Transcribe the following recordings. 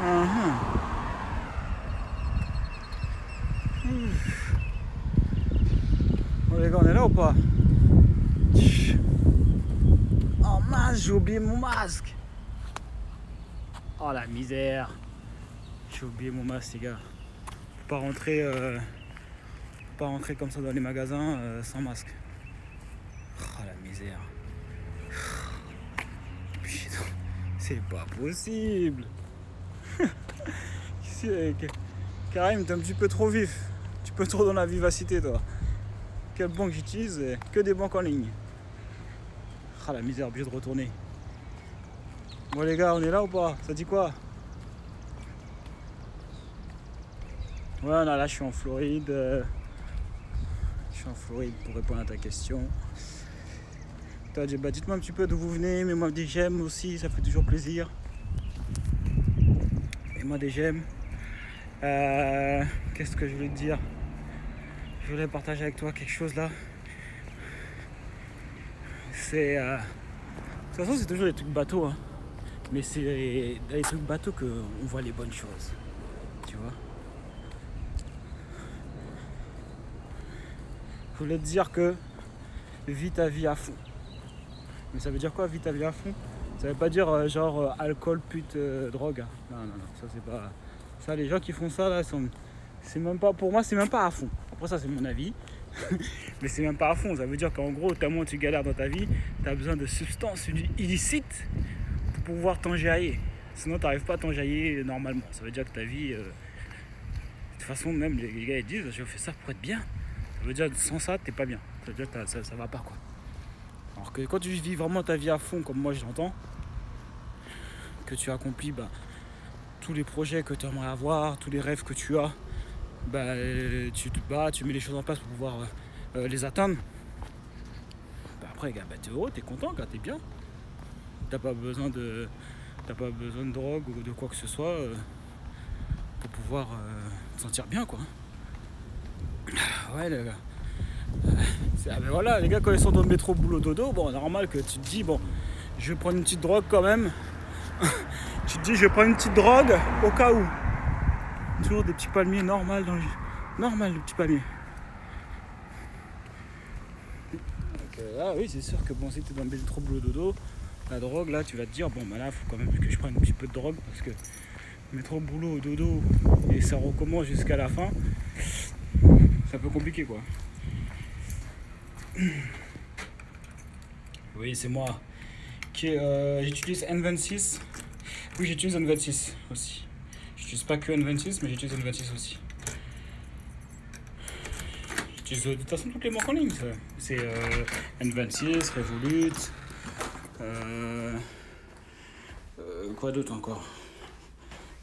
Uh-huh. Bon les gars, on est là ou pas? Oh mince, j'ai oublié mon masque. Oh la misère. J'ai oublié mon masque les gars. Faut pas rentrer comme ça dans les magasins sans masque. Oh la misère. Putain, c'est pas possible. Ici, Karim, t'es un petit peu trop vif. Tu peux trop dans la vivacité toi. Quelle banque j'utilise? Que des banques en ligne. Ah la misère, obligé de retourner. Bon les gars, on est là ou pas? Ça dit quoi? Ouais, non, là je suis en Floride. Je suis en Floride pour répondre à ta question. Bah, dites-moi un petit peu d'où vous venez, mais moi des j'aime aussi, ça fait toujours plaisir. Et moi des j'aime. Qu'est-ce que je voulais te dire? Je voulais partager avec toi quelque chose là. C'est. De toute façon, c'est toujours des trucs bateaux, hein. Mais c'est dans les trucs bateaux qu'on voit les bonnes choses. Tu vois? Je voulais te dire que vis ta vie à fond. Mais ça veut dire quoi, vis ta vie à fond? Ça veut pas dire genre alcool, pute, drogue. Hein. Non, ça c'est pas. Ça, les gens qui font ça là, c'est même pas. Pour moi, c'est même pas à fond. Après, ça, c'est mon avis. Mais c'est même pas à fond. Ça veut dire qu'en gros, tellement tu galères dans ta vie, tu as besoin de substances illicites pour pouvoir t'enjailler. Sinon, tu n'arrives pas à t'enjailler normalement. Ça veut dire que ta vie. De toute façon, même les gars ils disent je fais ça pour être bien. Ça veut dire que sans ça, t'es pas bien. Ça veut dire que ça va pas quoi. Alors que quand tu vis vraiment ta vie à fond, comme moi je l'entends, que tu accomplis tous les projets que tu aimerais avoir, tous les rêves que tu as, tu te bats, tu mets les choses en place pour pouvoir les atteindre. Après, gars, t'es heureux, t'es content, t'es bien. T'as pas besoin de drogue ou de quoi que ce soit pour pouvoir te sentir bien, quoi. Ouais, les gars. Voilà, les gars, quand ils sont dans le métro boulot dodo, bon, normal que tu te dis, bon, je vais prendre une petite drogue quand même. Tu te dis, je vais prendre une petite drogue au cas où. Toujours des petits palmiers normal le petit palmier. Donc, là, oui, c'est sûr que bon, si tu es dans le métro boulot dodo, la drogue, là, tu vas te dire, bon, là, il faut quand même que je prenne un petit peu de drogue parce que métro boulot dodo et ça recommence jusqu'à la fin. C'est un peu compliqué, quoi. Oui, c'est moi qui j'utilise N26. Oui, j'utilise N26 aussi. J'utilise pas que N26, mais j'utilise N26 aussi. J'utilise de toute façon toutes les marques en ligne. Ça. C'est N26, Revolut. Quoi d'autre encore?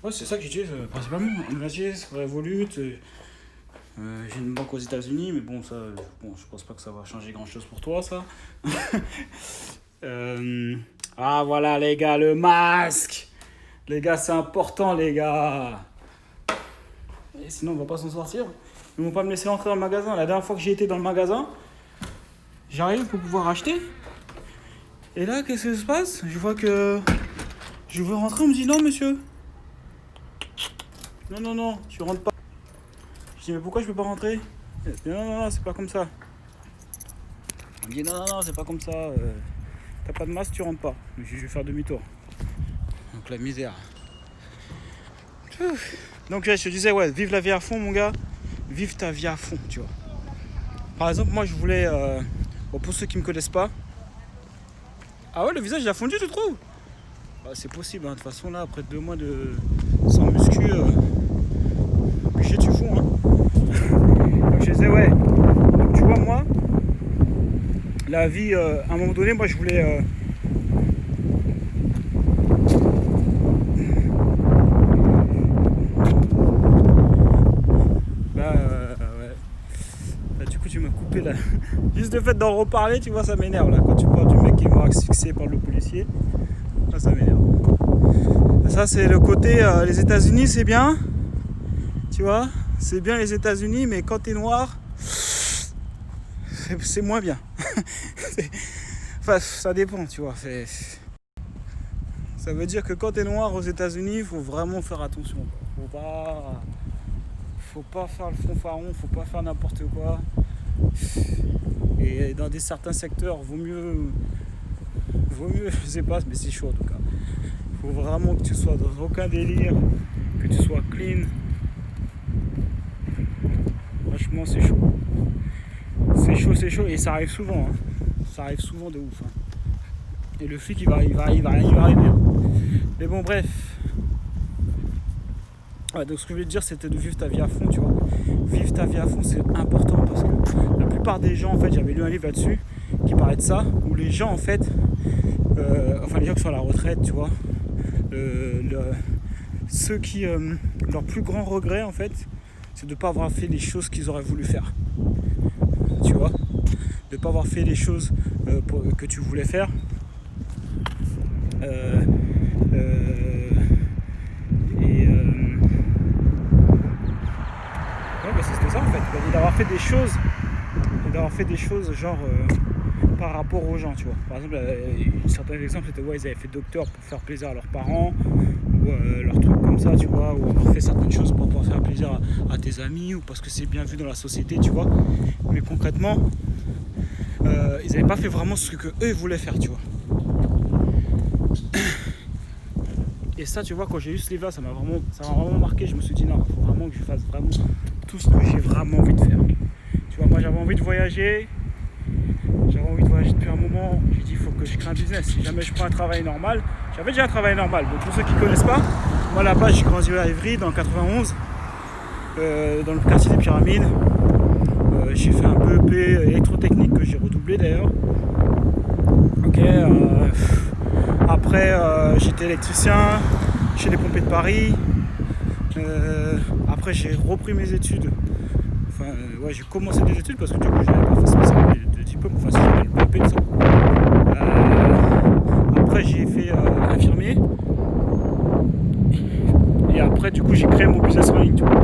Ouais, c'est ça que j'utilise principalement. N26, Revolut. J'ai une banque aux États-Unis, mais bon, ça, je pense pas que ça va changer grand-chose pour toi, ça. Ah, voilà, les gars, le masque. Les gars, c'est important, les gars. Et sinon, on va pas s'en sortir. Ils vont pas me laisser rentrer dans le magasin. La dernière fois que j'ai été dans le magasin, j'arrive pour pouvoir acheter. Et là, qu'est-ce qui se passe? Je vois que je veux rentrer. On me dit non, monsieur. Non, tu rentres pas. Je dis mais pourquoi je peux pas rentrer? Non, c'est pas comme ça. On me dit non, c'est pas comme ça. T'as pas de masque, tu rentres pas. Je vais faire demi-tour. Donc la misère. Donc je te disais, ouais, vive la vie à fond, mon gars. Vive ta vie à fond, tu vois. Par exemple, moi, je voulais... pour ceux qui me connaissent pas... Ah ouais, le visage, il a fondu, tu trouves? C'est possible, hein. De toute façon, là, après 2 mois sans muscu, obligé, tu fous, hein. Donc je disais, ouais. Donc, tu vois, moi, la vie, à un moment donné, moi, je voulais... Tu m'as coupé là. Juste le fait d'en reparler, tu vois, ça m'énerve là. Quand tu parles du mec qui est mort asphyxié par le policier, là, ça m'énerve. Ça, c'est le côté les États-Unis, c'est bien. Tu vois, c'est bien les États-Unis, mais quand t'es noir, c'est moins bien. Enfin, ça dépend, tu vois. Ça veut dire que quand t'es noir aux États-Unis, il faut vraiment faire attention. Faut pas faire le fanfaron, faut pas faire n'importe quoi. Et dans certains secteurs, vaut mieux, je sais pas, mais c'est chaud en tout cas. Faut vraiment que tu sois dans aucun délire, que tu sois clean. Franchement, c'est chaud. C'est chaud et ça arrive souvent. Hein. Ça arrive souvent de ouf. Hein. Et le flic, il va arriver. Hein. Mais bon, bref. Ouais, donc ce que je voulais te dire, c'était de vivre ta vie à fond, tu vois. Vivre ta vie à fond, c'est important parce que la plupart des gens, en fait, j'avais lu un livre là-dessus qui parlait de ça, où les gens, en fait, les gens qui sont à la retraite, tu vois, ceux qui, leur plus grand regret, en fait, c'est de ne pas avoir fait les choses qu'ils auraient voulu faire. Tu vois, de ne pas avoir fait les choses que tu voulais faire. C'était ça en fait, et d'avoir fait des choses genre par rapport aux gens, tu vois. Par exemple, certains exemples c'était ils avaient fait docteur pour faire plaisir à leurs parents ou leurs trucs comme ça, tu vois, ou avoir fait certaines choses pour pouvoir faire plaisir à tes amis ou parce que c'est bien vu dans la société, tu vois. Mais concrètement, ils n'avaient pas fait vraiment ce que eux voulaient faire, tu vois. Et ça, tu vois, quand j'ai eu ce livre-là, ça m'a vraiment marqué. Je me suis dit non, il faut vraiment que je fasse vraiment tout ce que j'ai vraiment envie de faire. Tu vois, moi j'avais envie de voyager. Depuis un moment. J'ai dit il faut que je crée un business. Si jamais je prends un travail normal, j'avais déjà un travail normal. Donc pour ceux qui ne connaissent pas, moi là-bas j'ai grandi à Évry dans le 91, dans le quartier des Pyramides. J'ai fait un BEP électrotechnique que j'ai redoublé d'ailleurs. Ok. Après j'étais électricien chez les pompiers de Paris. Après j'ai repris mes études. J'ai commencé des études parce que du coup j'avais pas fait spécialement de diplôme, si j'avais le BEP de ça. Après j'ai fait infirmier. Et après du coup j'ai créé mon business en ligne, tu vois.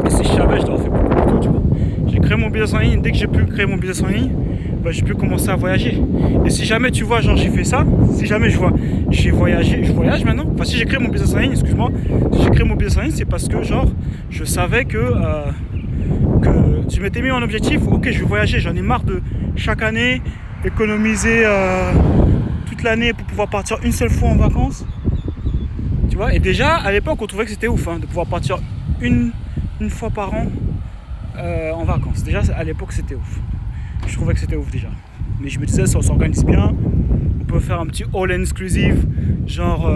Et si je savais, je l'aurais fait beaucoup plus tôt, tu vois. J'ai créé mon business en ligne, dès que j'ai pu créer mon business en ligne, j'ai pu commencer à voyager. Et si jamais tu vois, genre j'ai fait ça, si jamais je voyage maintenant. Enfin si j'ai créé mon business en ligne, si j'ai créé mon business en ligne, c'est parce que genre je savais que je m'étais mis en objectif, ok je vais voyager, j'en ai marre de chaque année économiser toute l'année pour pouvoir partir une seule fois en vacances. Tu vois, et déjà à l'époque on trouvait que c'était ouf de pouvoir partir une fois par an en vacances. Déjà à l'époque c'était ouf. Je trouvais que c'était ouf déjà. Mais je me disais, ça on s'organise bien. On peut faire un petit all-inclusive, genre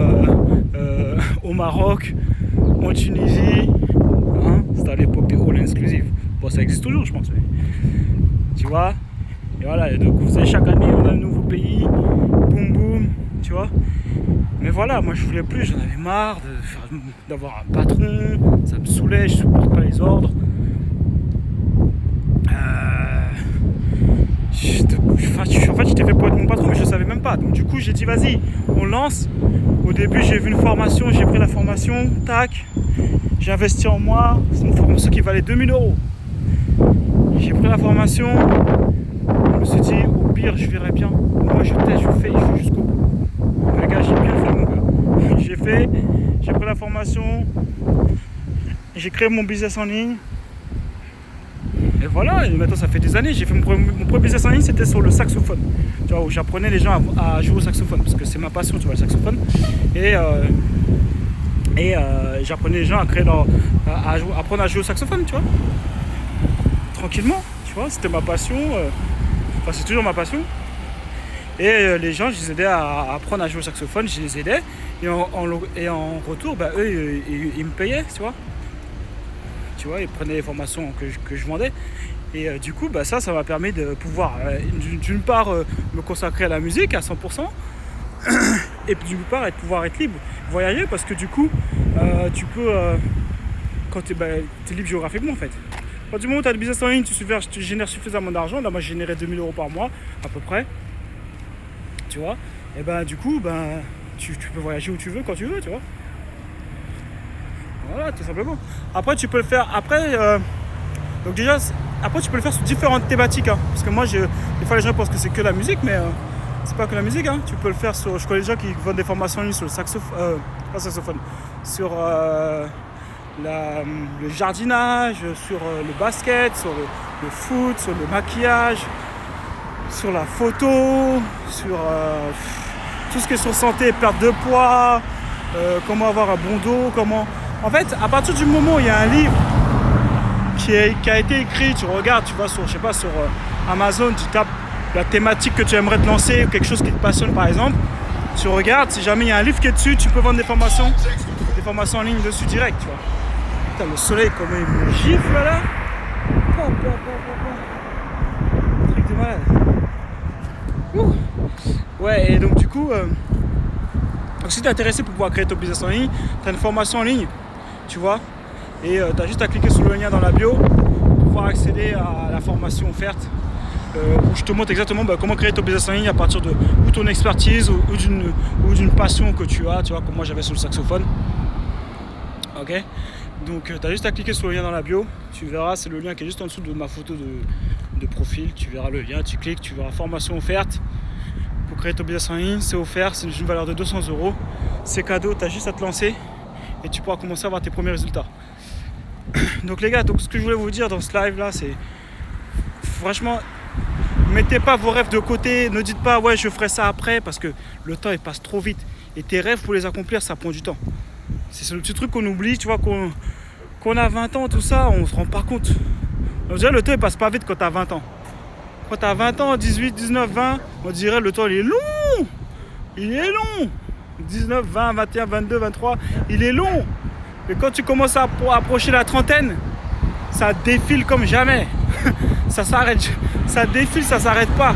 au Maroc, en Tunisie. Hein, c'était à l'époque des all-inclusive. Bon, ça existe toujours, je pense. Mais... Tu vois. Et voilà, et donc vous savez, chaque année, on a un nouveau pays. Boum, boum. Tu vois. Mais voilà, moi je voulais plus, j'en avais marre d'avoir un patron. Ça me saoulait, je supporte pas les ordres. En fait, j'étais fait pour être mon patron, mais je ne savais même pas. Donc, du coup, j'ai dit, vas-y, on lance. Au début, j'ai vu une formation, j'ai pris la formation, tac. J'ai investi en moi. C'est une formation qui valait 2000 €. J'ai pris la formation. Je me suis dit, au pire, je verrai bien. Moi, je teste, je fais, je vais jusqu'au bout. Les gars, j'ai bien fait, mon gars. J'ai pris la formation. J'ai créé mon business en ligne. Et voilà, et maintenant ça fait des années, j'ai fait mon premier business en ligne, c'était sur le saxophone. Tu vois, où j'apprenais les gens à jouer au saxophone, parce que c'est ma passion, tu vois, le saxophone. Et j'apprenais les gens à apprendre à jouer au saxophone, tu vois. Tranquillement, tu vois, c'était ma passion. C'est toujours ma passion. Et les gens, je les aidais à apprendre à jouer au saxophone, je les aidais. Et en retour, eux, ils me payaient, tu vois. Tu vois, ils prenaient les formations que je vendais. Et du coup, ça m'a permis de pouvoir, d'une part, me consacrer à la musique à 100%, et puis d'une part, pouvoir être libre, voyager, parce que du coup, tu peux, quand tu es libre géographiquement, en fait. Quand du moment où tu as le business en ligne, tu génères suffisamment d'argent. Là, moi, je générais 2000 € par mois, à peu près. Tu vois. Et du coup, tu peux voyager où tu veux, quand tu veux, tu vois. Voilà, tout simplement. Après, tu peux le faire. Donc déjà, après, tu peux le faire sur différentes thématiques. Hein, parce que moi, des fois, les gens pensent que c'est que la musique, mais c'est pas que la musique, hein. Tu peux le faire sur. Je connais des gens qui vendent des formations en ligne sur le saxophone. Pas saxophone. Sur le jardinage, sur le basket, sur le foot, sur le maquillage, sur la photo, sur tout ce qui est sur santé, perte de poids, comment avoir un bon dos, comment. En fait, à partir du moment où il y a un livre qui a été écrit, tu regardes, tu vas sur, je sais pas, sur Amazon, tu tapes la thématique que tu aimerais te lancer ou quelque chose qui te passionne par exemple, tu regardes, si jamais il y a un livre qui est dessus, tu peux vendre des formations en ligne dessus direct, tu vois. Putain, le soleil comment il me gifle là. Truc de malade. Ouais, et donc du coup, donc si tu es intéressé pour pouvoir créer ton business en ligne, tu as une formation en ligne, tu vois, et tu as juste à cliquer sur le lien dans la bio pour pouvoir accéder à la formation offerte où je te montre exactement comment créer ton business en ligne à partir de ou ton expertise ou d'une passion que tu as, comme moi j'avais sur le saxophone. Ok, donc tu as juste à cliquer sur le lien dans la bio, tu verras, c'est le lien qui est juste en dessous de ma photo de profil, tu verras le lien, tu cliques, tu verras formation offerte. Pour créer ton business en ligne, c'est offert, c'est une valeur de 200 €. C'est cadeau, tu as juste à te lancer et tu pourras commencer à avoir tes premiers résultats. Donc les gars, ce que je voulais vous dire dans ce live là, c'est franchement, mettez pas vos rêves de côté, ne dites pas ouais je ferai ça après parce que le temps il passe trop vite et tes rêves pour les accomplir ça prend du temps. C'est le petit truc qu'on oublie, tu vois, qu'on a 20 ans, tout ça, on se rend pas compte. On dirait le temps il passe pas vite quand t'as 20 ans. Quand t'as 20 ans, 18, 19, 20, on dirait le temps il est long. Il est long. 19, 20, 21, 22, 23, il est long. Mais quand tu commences à approcher la trentaine, ça défile comme jamais. Ça s'arrête, ça défile, ça s'arrête pas.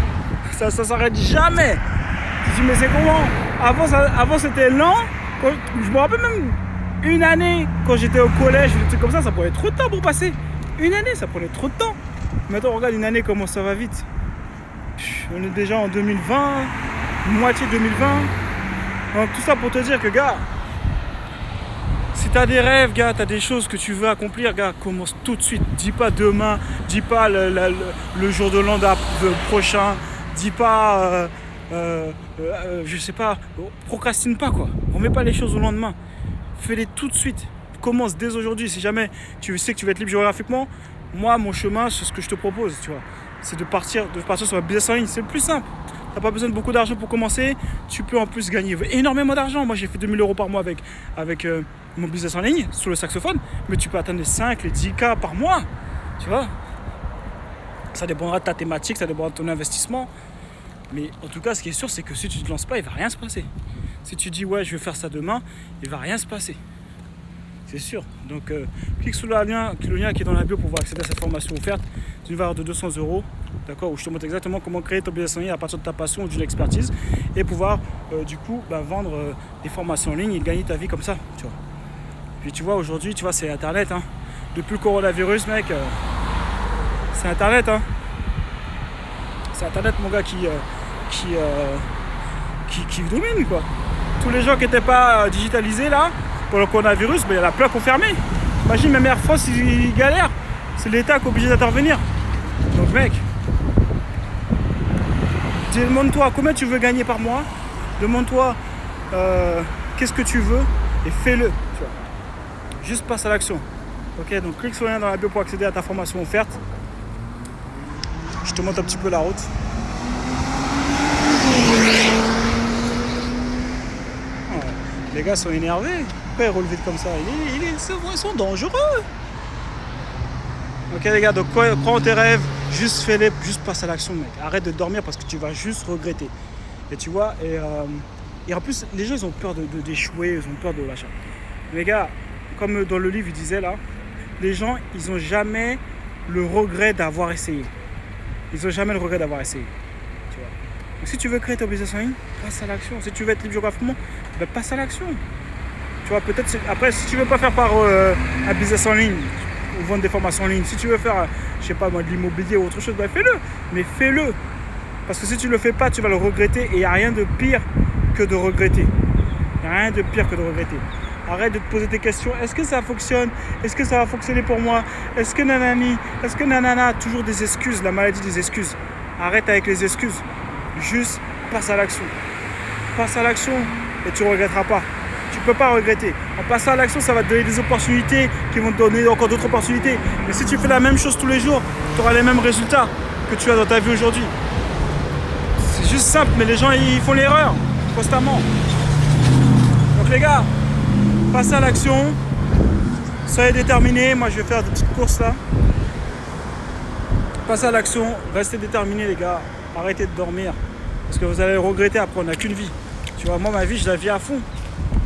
Ça s'arrête jamais. Je dis mais c'est comment ? Avant c'était lent. Je me rappelle même une année quand j'étais au collège, des trucs comme ça prenait trop de temps pour passer. Une année, ça prenait trop de temps. Maintenant, regarde une année comment ça va vite. On est déjà en 2020, moitié 2020. Donc tout ça pour te dire que gars, si t'as des rêves, gars, t'as des choses que tu veux accomplir, gars, commence tout de suite. Dis pas demain, dis pas le jour de l'an prochain, dis pas, je sais pas, procrastine pas quoi. Remets pas les choses au lendemain. Fais-les tout de suite. Commence dès aujourd'hui. Si jamais tu sais que tu vas être libre géographiquement, moi, mon chemin, c'est ce que je te propose, tu vois. C'est de partir sur un business en ligne. C'est le plus simple. Tu n'as pas besoin de beaucoup d'argent pour commencer. Tu peux en plus gagner énormément d'argent. Moi, j'ai fait 2000 € par mois avec mon business en ligne sur le saxophone. Mais tu peux atteindre les 5, les 10K par mois. Tu vois. Ça dépendra de ta thématique, ça dépendra de ton investissement. Mais en tout cas, ce qui est sûr, c'est que si tu ne te lances pas, il ne va rien se passer. Si tu dis, ouais, je vais faire ça demain, il ne va rien se passer. C'est sûr. Donc, clique sur le lien qui est dans la bio pour pouvoir accéder à cette formation offerte d'une valeur de 200 €. D'accord, où je te montre exactement comment créer ton business en ligne à partir de ta passion ou d'une expertise et pouvoir vendre des formations en ligne et gagner ta vie comme ça. Tu vois. Puis tu vois, aujourd'hui, tu vois, c'est Internet. Hein. Depuis le coronavirus, mec, c'est Internet. Hein. C'est Internet, mon gars, qui domine, quoi. Tous les gens qui n'étaient pas digitalisés, là, pour le coronavirus, il y en a plein qui ont fermé. Imagine, même Air France, ils galèrent. C'est l'État qui est obligé d'intervenir. Donc, mec, demande-toi combien tu veux gagner par mois. Demande-toi qu'est-ce que tu veux et fais-le. Tu vois. Juste passe à l'action. Ok, donc clique sur le lien dans la bio pour accéder à ta formation offerte. Je te montre un petit peu la route. Oh, les gars sont énervés. Pourquoi ils roulent vite comme ça? Ils sont dangereux. Ok les gars, donc crois en tes rêves, juste fais-les, juste passe à l'action mec. Arrête de dormir parce que tu vas juste regretter. Et tu vois, et en plus les gens ils ont peur d'échouer, ils ont peur de l'achat. Les gars, comme dans le livre il disait là, les gens ils ont jamais le regret d'avoir essayé. Ils ont jamais le regret d'avoir essayé. Tu vois. Donc si tu veux créer ton business en ligne, passe à l'action. Si tu veux être libre géographiquement, ben passe à l'action. Tu vois, peut-être après si tu veux pas faire par un business en ligne ou vendre des formations en ligne, si tu veux faire, je sais pas moi, de l'immobilier ou autre chose, ben fais-le. Mais fais-le. Parce que si tu le fais pas, tu vas le regretter et il n'y a rien de pire que de regretter. Il n'y a rien de pire que de regretter. Arrête de te poser tes questions. Est-ce que ça fonctionne? Est-ce que ça va fonctionner pour moi? Est-ce que nanani? Est-ce que nanana? Toujours des excuses, la maladie des excuses. Arrête avec les excuses. Juste passe à l'action. Passe à l'action et tu ne regretteras pas. Tu ne peux pas regretter. En passant à l'action, ça va te donner des opportunités qui vont te donner encore d'autres opportunités. Mais si tu fais la même chose tous les jours, tu auras les mêmes résultats que tu as dans ta vie aujourd'hui. C'est juste simple, mais les gens ils font l'erreur constamment. Donc les gars, passez à l'action. Soyez déterminés. Moi je vais faire des petites courses là. Passez à l'action. Restez déterminés les gars. Arrêtez de dormir. Parce que vous allez le regretter après, on n'a qu'une vie. Tu vois, moi ma vie je la vis à fond.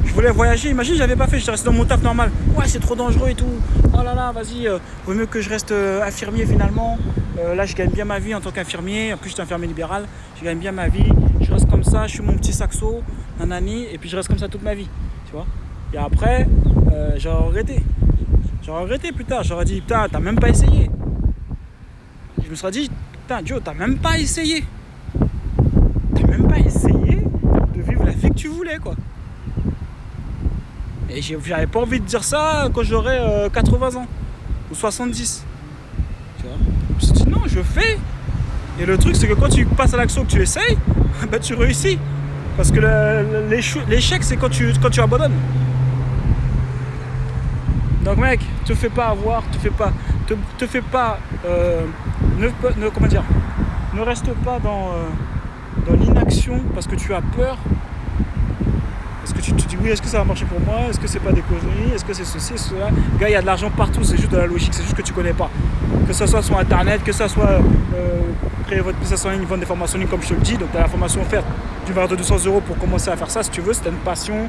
Je voulais voyager, imagine je l'avais pas fait, j'étais resté dans mon taf normal. Ouais c'est trop dangereux et tout. Oh là là, vas-y, vaut mieux que je reste infirmier finalement. Là je gagne bien ma vie en tant qu'infirmier. En plus j'étais infirmier libéral, je gagne bien ma vie. Je reste comme ça, je suis mon petit saxo, nanani, et puis je reste comme ça toute ma vie. Tu vois. Et après, j'aurais regretté. J'aurais regretté plus tard, j'aurais dit putain t'as même pas essayé. Je me serais dit, putain Joe, t'as même pas essayé. T'as même pas essayé de vivre la vie que tu voulais quoi. Et j'avais pas envie de dire ça quand j'aurais 80 ans ou 70. Tu vois. Je me suis dit non, je fais. Et le truc c'est que quand tu passes à l'action, que tu essayes, bah tu réussis. Parce que l'échec c'est quand tu abandonnes. Donc mec, te fais pas avoir, te fais pas, comment dire, ne reste pas dans l'inaction parce que tu as peur. Est-ce que tu te dis oui, est-ce que ça va marcher pour moi? Est-ce que c'est pas des conneries? Est-ce que c'est ceci, cela? Gars, il y a de l'argent partout, c'est juste de la logique, c'est juste que tu connais pas. Que ce soit sur internet, que ce soit créer votre business en ligne, vendre des formations en ligne comme je te le dis, donc tu as la formation offerte d'une valeur de 200 € pour commencer à faire ça si tu veux, si tu as une passion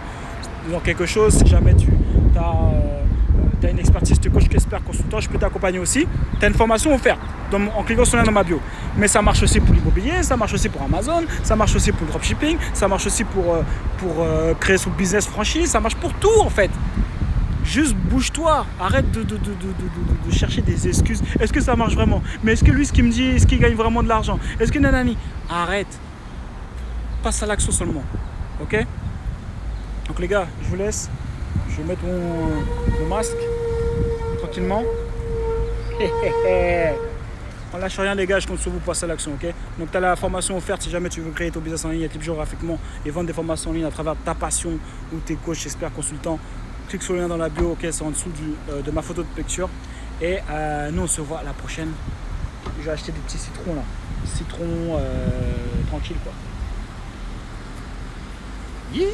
dans quelque chose, si jamais tu as une expertise, tu es coach, expert, consultant, je peux t'accompagner aussi. Tu as une formation offerte en cliquant sur le lien dans ma bio. Mais ça marche aussi pour l'immobilier, ça marche aussi pour Amazon, ça marche aussi pour le dropshipping, ça marche aussi pour créer son business franchise, ça marche pour tout en fait. Juste bouge-toi, arrête de chercher des excuses. Est-ce que ça marche vraiment? Mais est-ce que lui, ce qu'il me dit, est-ce qu'il gagne vraiment de l'argent? Est-ce que nanani? Arrête. Passe à l'action seulement. Ok? Donc les gars, je vous laisse. Je vais mettre mon masque tranquillement. On lâche rien les gars, je compte sur vous pour passer à l'action, ok? Donc tu as la formation offerte si jamais tu veux créer ton business en ligne, être libre géographiquement et vendre des formations en ligne à travers ta passion ou tes coachs, experts, consultants. Clique sur le lien dans la bio, ok? C'est en dessous de ma photo de picture. Et nous on se voit à la prochaine. Je vais acheter des petits citrons là. Citron tranquille quoi. Yeah.